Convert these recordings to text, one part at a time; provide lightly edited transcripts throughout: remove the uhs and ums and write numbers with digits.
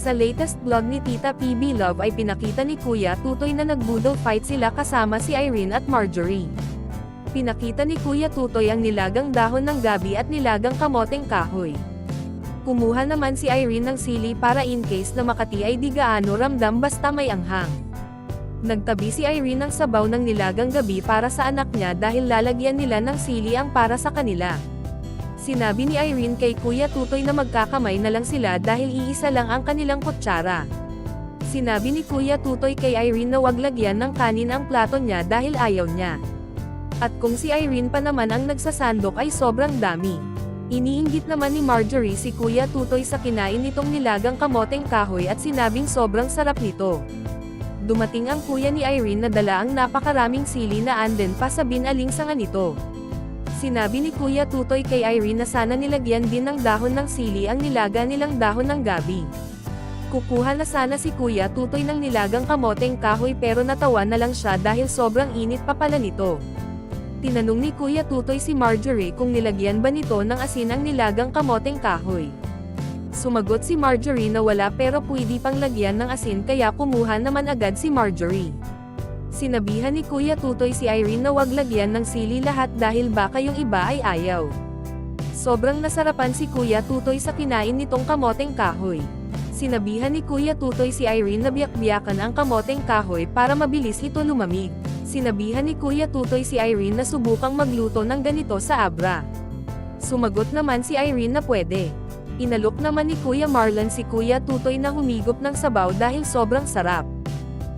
Sa latest vlog ni Tita PB Love ay pinakita ni Kuya Tutoy na nag-boodle fight sila kasama si Irene at Marjorie. Pinakita ni Kuya Tutoy ang nilagang dahon ng gabi at nilagang kamoteng kahoy. Kumuha naman si Irene ng sili para in case na Makati ay di gaano ramdam basta may anghang. Nagtabi si Irene ng sabaw ng nilagang gabi para sa anak niya dahil lalagyan nila ng sili ang para sa kanila. Sinabi ni Irene kay Kuya Tutoy na magkakamay na lang sila dahil iisa lang ang kanilang kutsara. Sinabi ni Kuya Tutoy kay Irene na wag lagyan ng kanin ang plato niya dahil ayaw niya. At kung si Irene pa naman ang nagsasandok ay sobrang dami. Iniinggit naman ni Marjorie si Kuya Tutoy sa kinain nitong nilagang kamoteng kahoy at sinabing sobrang sarap nito. Dumating ang kuya ni Irene na dala ang napakaraming sili na anden pa sa binalinsangan nito. Sinabi ni Kuya Tutoy kay Irene na sana nilagyan din ng dahon ng sili ang nilaga nilang dahon ng gabi. Kukuha na sana si Kuya Tutoy ng nilagang kamoteng kahoy pero natawa na lang siya dahil sobrang init pa pala nito. Tinanong ni Kuya Tutoy si Marjorie kung nilagyan ba nito ng asin ang nilagang kamoteng kahoy. Sumagot si Marjorie na wala pero pwede pang lagyan ng asin kaya kumuha naman agad si Marjorie. Sinabihan ni Kuya Tutoy si Irene na wag lagyan ng sili lahat dahil baka yung iba ay ayaw. Sobrang nasarapan si Kuya Tutoy sa kinain nitong kamoteng kahoy. Sinabihan ni Kuya Tutoy si Irene na biyak-biyakan ang kamoteng kahoy para mabilis ito lumamig. Sinabihan ni Kuya Tutoy si Irene na subukang magluto ng ganito sa Abra. Sumagot naman si Irene na pwede. Inalok naman ni Kuya Marlon si Kuya Tutoy na humigop ng sabaw dahil sobrang sarap.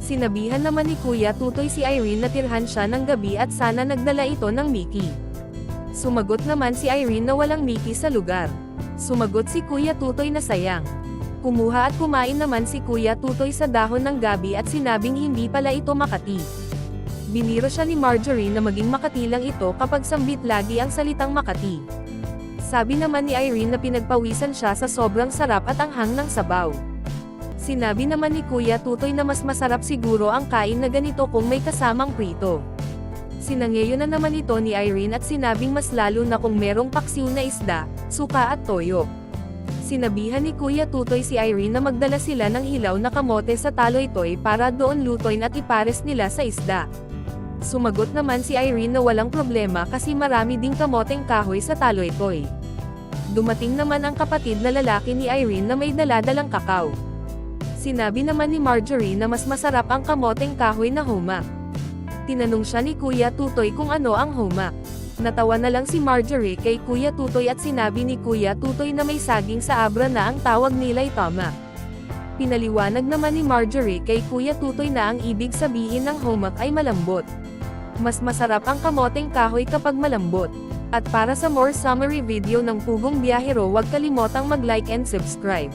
Sinabihan naman ni Kuya Tutoy si Irene na tirhan siya ng gabi at sana nagdala ito ng Mickey. Sumagot naman si Irene na walang Mickey sa lugar. Sumagot si Kuya Tutoy na sayang. Kumuha at kumain naman si Kuya Tutoy sa dahon ng gabi at sinabing hindi pala ito Makati. Biniro siya ni Marjorie na maging Makati lang ito kapag sambit lagi ang salitang Makati. Sabi naman ni Irene na pinagpawisan siya sa sobrang sarap at anghang ng sabaw. Sinabi naman ni Kuya Tutoy na mas masarap siguro ang kain na ganito kung may kasamang prito. Sinangayo na naman ito ni Irene at sinabing mas lalo na kung merong paksiw na isda, suka at toyo. Sinabihan ni Kuya Tutoy si Irene na magdala sila ng hilaw na kamote sa Taloytoy para doon lutoin at ipares nila sa isda. Sumagot naman si Irene na walang problema kasi marami ding kamoteng kahoy sa Taloytoy. Dumating naman ang kapatid na lalaki ni Irene na may daladalang kakao. Sinabi naman ni Marjorie na mas masarap ang kamoteng kahoy na humak. Tinanong siya ni Kuya Tutoy kung ano ang humak. Natawa na lang si Marjorie kay Kuya Tutoy at sinabi ni Kuya Tutoy na may saging sa Abra na ang tawag nila'y tamak. Pinaliwanag naman ni Marjorie kay Kuya Tutoy na ang ibig sabihin ng humak ay malambot. Mas masarap ang kamoteng kahoy kapag malambot. At para sa more summary video ng Pugong Biyahero, huwag kalimotang mag-like and subscribe.